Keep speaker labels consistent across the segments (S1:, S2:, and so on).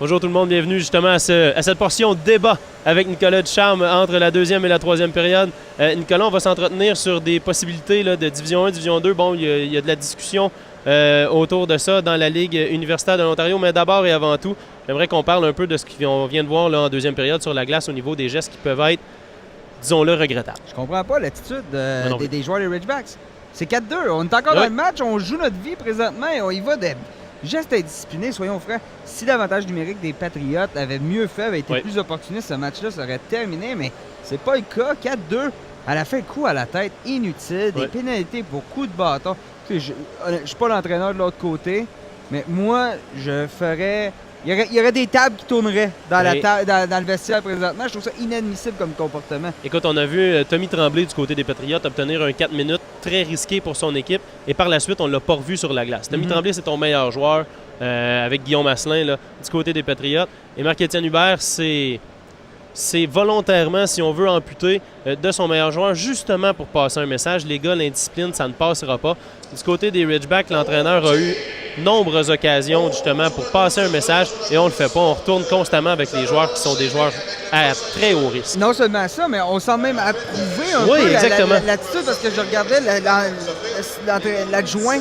S1: Bonjour tout le monde, bienvenue justement à cette portion de débat avec Nicolas Ducharme entre la deuxième et la troisième période. Nicolas, on va s'entretenir sur des possibilités là, de Division 1, Division 2. Bon, il y a de la discussion autour de ça dans la Ligue universitaire de l'Ontario, mais d'abord et avant tout, j'aimerais qu'on parle un peu de ce qu'on vient de voir là, en deuxième période sur la glace au niveau des gestes qui peuvent être, disons-le, regrettables.
S2: Je comprends pas l'attitude des joueurs des Ridgebacks. C'est 4-2, on est encore dans le match, on joue notre vie présentement et on y va des gestes indisciplinés, soyons francs. Si l'avantage numérique des Patriotes avait mieux fait, avait été plus opportuniste, ce match-là serait terminé, mais c'est pas le cas. 4-2, à la fin, coup à la tête, inutile, des pénalités pour coups de bâton. Je suis pas l'entraîneur de l'autre côté, mais moi, je ferais... Il y aurait des tables qui tourneraient dans le vestiaire présentement. Je trouve ça inadmissible comme comportement.
S1: Écoute, on a vu Tommy Tremblay du côté des Patriotes obtenir un 4 minutes très risqué pour son équipe et par la suite, on ne l'a pas revu sur la glace. Tommy Tremblay, c'est ton meilleur joueur avec Guillaume Asselin là, du côté des Patriotes. Et Marc-Étienne Hubert, c'est volontairement, si on veut, amputer de son meilleur joueur justement pour passer un message. Les gars, l'indiscipline, ça ne passera pas. Du côté des Ridgebacks, l'entraîneur a eu nombreuses occasions justement pour passer un message et on le fait pas. On retourne constamment avec les joueurs qui sont des joueurs à très haut risque.
S2: Non seulement ça, mais on semble même approuver un peu l'attitude parce que je regardais l'adjoint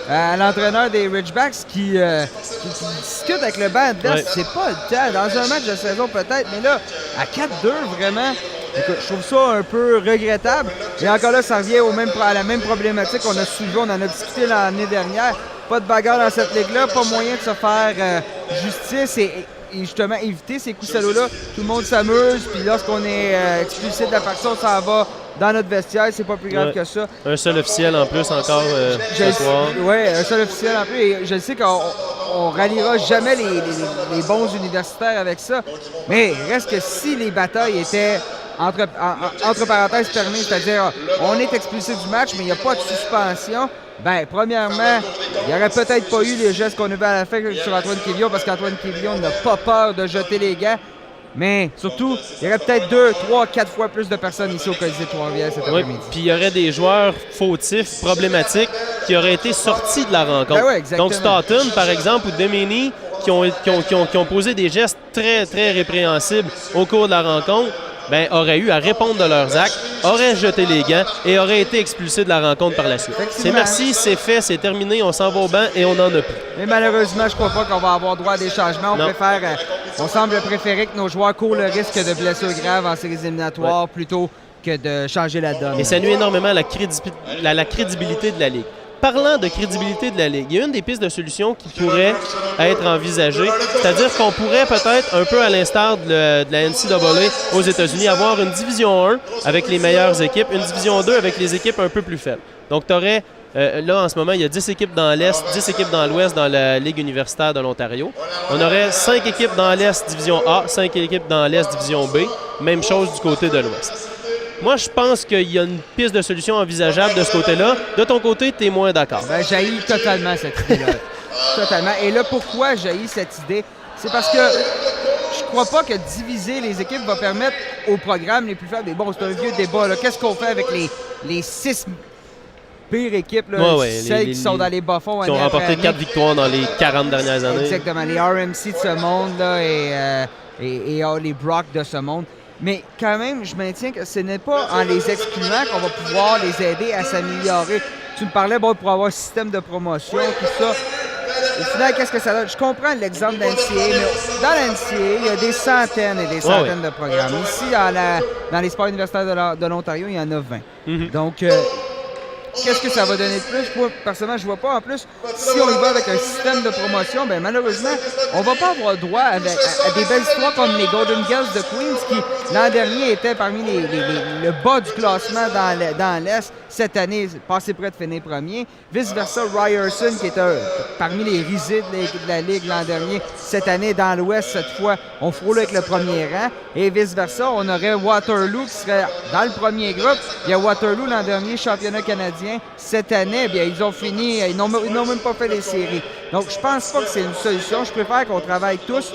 S2: à l'entraîneur des Ridgebacks qui discute avec le banc de l'Est. C'est pas le temps. Dans un match de saison peut-être, mais là, à 4-2, vraiment, écoute, je trouve ça un peu regrettable. Et encore là, ça revient à la même problématique qu'on a soulevée. On en a discuté l'année dernière. Pas de bagarre dans cette ligue-là, pas moyen de se faire justice et justement éviter ces coups salauds-là. Tout le monde s'amuse, puis lorsqu'on est expulsé de la partie, on s'en va dans notre vestiaire, c'est pas plus grave que ça.
S1: Un seul officiel en plus encore ce soir.
S2: Oui, un seul officiel en plus. Et je sais qu'on ralliera jamais les bons universitaires avec ça. Mais reste que si les batailles étaient entre parenthèses permises, c'est-à-dire on est expulsé du match, mais il n'y a pas de suspension, bien, premièrement, il n'y aurait peut-être pas eu les gestes qu'on a vu à la fin sur Antoine Québillon parce qu'Antoine Québillon n'a pas peur de jeter les gants. Mais surtout, il y aurait peut-être 2, 3, 4 fois plus de personnes ici au Colisée de Trois-Rivières cet après-midi.
S1: Puis il y aurait des joueurs fautifs, problématiques, qui auraient été sortis de la rencontre. Donc Stoughton, par exemple, ou Demeny, qui ont posé des gestes très, très répréhensibles au cours de la rencontre, ben, auraient eu à répondre de leurs actes, auraient jeté les gants et auraient été expulsés de la rencontre par la suite. C'est merci, c'est fait, c'est terminé, on s'en va au banc et on n'en a plus.
S2: Mais malheureusement, je crois pas qu'on va avoir droit à des changements. On semble préférer que nos joueurs courent le risque de blessures graves en séries éliminatoires plutôt que de changer la donne.
S1: Et ça nuit énormément à la crédibilité de la Ligue. Parlant de crédibilité de la Ligue, il y a une des pistes de solution qui pourrait être envisagée, c'est-à-dire qu'on pourrait peut-être, un peu à l'instar de la NCAA aux États-Unis, avoir une Division 1 avec les meilleures équipes, une Division 2 avec les équipes un peu plus faibles. Donc, tu aurais, là, en ce moment, il y a 10 équipes dans l'Est, 10 équipes dans l'Ouest dans la Ligue universitaire de l'Ontario. On aurait 5 équipes dans l'Est, Division A, 5 équipes dans l'Est, Division B. Même chose du côté de l'Ouest. Moi, je pense qu'il y a une piste de solution envisageable de ce côté-là. De ton côté, tu es moins d'accord.
S2: Ben, j'haïs totalement cette idée-là. Totalement. Et là, pourquoi j'haïs cette idée? C'est parce que je crois pas que diviser les équipes va permettre aux programmes les plus faibles. Mais bon, c'est un vieux débat. Qu'est-ce qu'on fait avec les 6 pires équipes, là, celles qui sont dans les bas-fonds?
S1: Qui ont remporté 4 victoires dans les 40 dernières années.
S2: Exactement. Les RMC de ce monde là, et les Brock de ce monde. Mais quand même, je maintiens que ce n'est pas en les excluant qu'on va pouvoir les aider à s'améliorer. Tu me parlais, pour avoir un système de promotion, tout ça. Au final, qu'est-ce que ça donne? Je comprends l'exemple d'NCA, mais dans l'NCA, il y a des centaines et des centaines de programmes. Ici, dans les sports universitaires de l'Ontario, il y en a 20. Donc, qu'est-ce que ça va donner de plus? Moi, personnellement, je vois pas. En plus, si on y va avec un système de promotion, bien malheureusement, on va pas avoir droit à des belles histoires comme les Golden Girls de Queens qui, l'an dernier, étaient parmi le bas du classement dans l'Est. Cette année, passé près de finir premier. Vice-versa, Ryerson, qui était parmi les risées de la Ligue l'an dernier. Cette année, dans l'Ouest, cette fois, on frôle avec le premier rang. Et vice-versa, on aurait Waterloo qui serait dans le premier groupe. Il y a Waterloo l'an dernier, championnat canadien. Cette année, bien, ils ont fini, ils n'ont même pas fait les séries. Donc, je pense pas que c'est une solution. Je préfère qu'on travaille tous,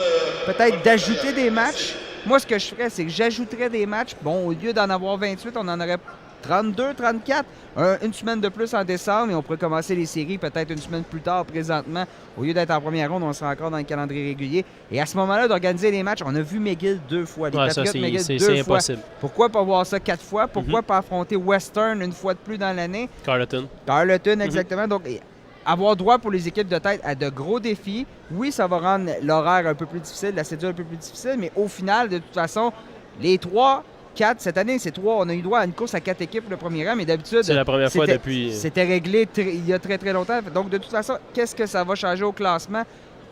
S2: peut-être d'ajouter des matchs. Moi, ce que je ferais, c'est que j'ajouterais des matchs. Bon, au lieu d'en avoir 28, on en aurait 32, 34. Une semaine de plus en décembre et on pourrait commencer les séries peut-être une semaine plus tard présentement. Au lieu d'être en première ronde, on sera encore dans le calendrier régulier. Et à ce moment-là, d'organiser les matchs, on a vu McGill 2 fois. Les Patriots McGill 2 fois.
S1: Impossible.
S2: Pourquoi pas voir ça 4 fois? Pourquoi pas affronter Western une fois de plus dans l'année?
S1: Carleton,
S2: exactement. Donc, avoir droit pour les équipes de tête à de gros défis. Oui, ça va rendre l'horaire un peu plus difficile, la cédule un peu plus difficile, mais au final, de toute façon, les 3, 4, cette année, c'est 3. On a eu droit à une course à 4 équipes pour le premier rang, mais d'habitude,
S1: c'est la première fois depuis...
S2: C'était réglé il y a très, très longtemps. Donc, de toute façon, qu'est-ce que ça va changer au classement?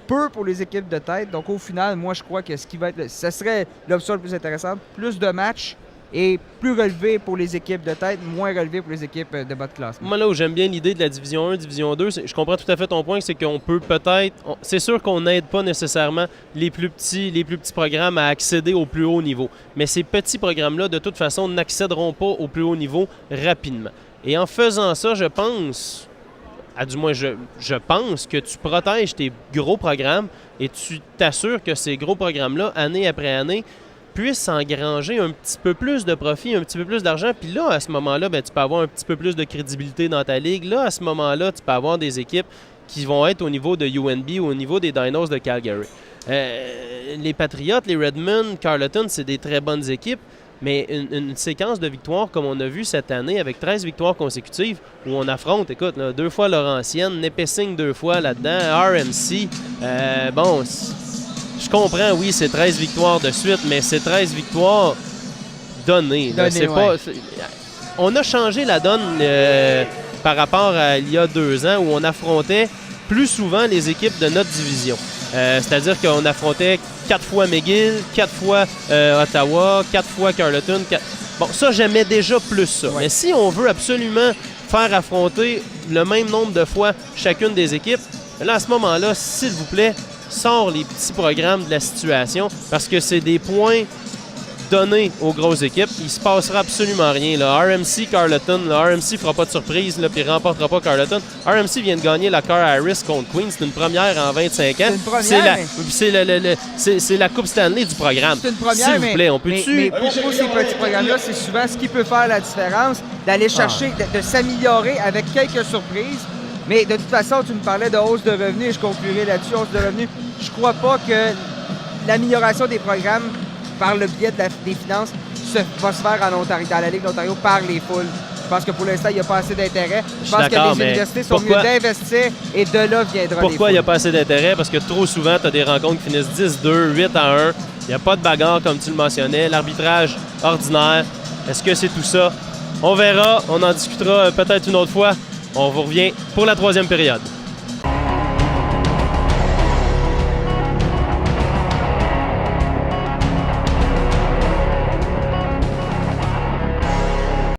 S2: Peu pour les équipes de tête. Donc, au final, moi, je crois que ce qui va être... Ce serait l'option la plus intéressante. Plus de matchs et plus relevé pour les équipes de tête, moins relevé pour les équipes de bas de classement.
S1: Moi, là où j'aime bien l'idée de la Division 1, Division 2, je comprends tout à fait ton point, c'est qu'on peut peut-être... C'est sûr qu'on n'aide pas nécessairement les plus petits programmes à accéder au plus haut niveau. Mais ces petits programmes-là, de toute façon, n'accéderont pas au plus haut niveau rapidement. Et en faisant ça, je pense... du moins, je pense que tu protèges tes gros programmes et tu t'assures que ces gros programmes-là, année après année, puissent engranger un petit peu plus de profit, un petit peu plus d'argent. Puis là, à ce moment-là, tu peux avoir un petit peu plus de crédibilité dans ta ligue. Là, à ce moment-là, tu peux avoir des équipes qui vont être au niveau de UNB ou au niveau des Dinos de Calgary. Les Patriots, les Redmond, Carleton, c'est des très bonnes équipes. Mais une séquence de victoires comme on a vu cette année avec 13 victoires consécutives où on affronte, écoute, là, 2 fois Laurentienne, Nipissing 2 fois là-dedans, RMC, je comprends, oui, c'est 13 victoires de suite, mais c'est 13 victoires données. On a changé la donne par rapport à il y a 2 ans où on affrontait plus souvent les équipes de notre division. C'est-à-dire qu'on affrontait 4 fois McGill, 4 fois Ottawa, 4 fois Carleton. Bon, ça, j'aimais déjà plus ça. Ouais. Mais si on veut absolument faire affronter le même nombre de fois chacune des équipes, là, à ce moment-là, s'il vous plaît, sort les petits programmes de la situation parce que c'est des points donnés aux grosses équipes. Il se passera absolument rien. Là. RMC, Carleton, RMC fera pas de surprise puis remportera pas Carleton. RMC vient de gagner la Carl Harris contre Queens. C'est une première en 25 ans. C'est la Coupe Stanley du programme.
S2: C'est une première,
S1: s'il vous plaît, on peut-tu...
S2: Mais pour ces petits programmes-là, c'est souvent ce qui peut faire la différence, d'aller chercher, de s'améliorer avec quelques surprises. Mais de toute façon, tu me parlais de hausse de revenus et je conclurai là-dessus, hausse de revenus. Je crois pas que l'amélioration des programmes par le biais des finances va se faire en Ontario, dans la Ligue d'Ontario par les foules. Je pense que pour l'instant, il n'y a pas assez d'intérêt. Je pense que les universités sont mieux d'investir et de là viendra.
S1: Pourquoi il n'y a pas assez d'intérêt? Parce que trop souvent, tu as des rencontres qui finissent 10-2, 8-1. Il n'y a pas de bagarre comme tu le mentionnais. L'arbitrage ordinaire. Est-ce que c'est tout ça? On verra. On en discutera peut-être une autre fois. On vous revient pour la 3e période.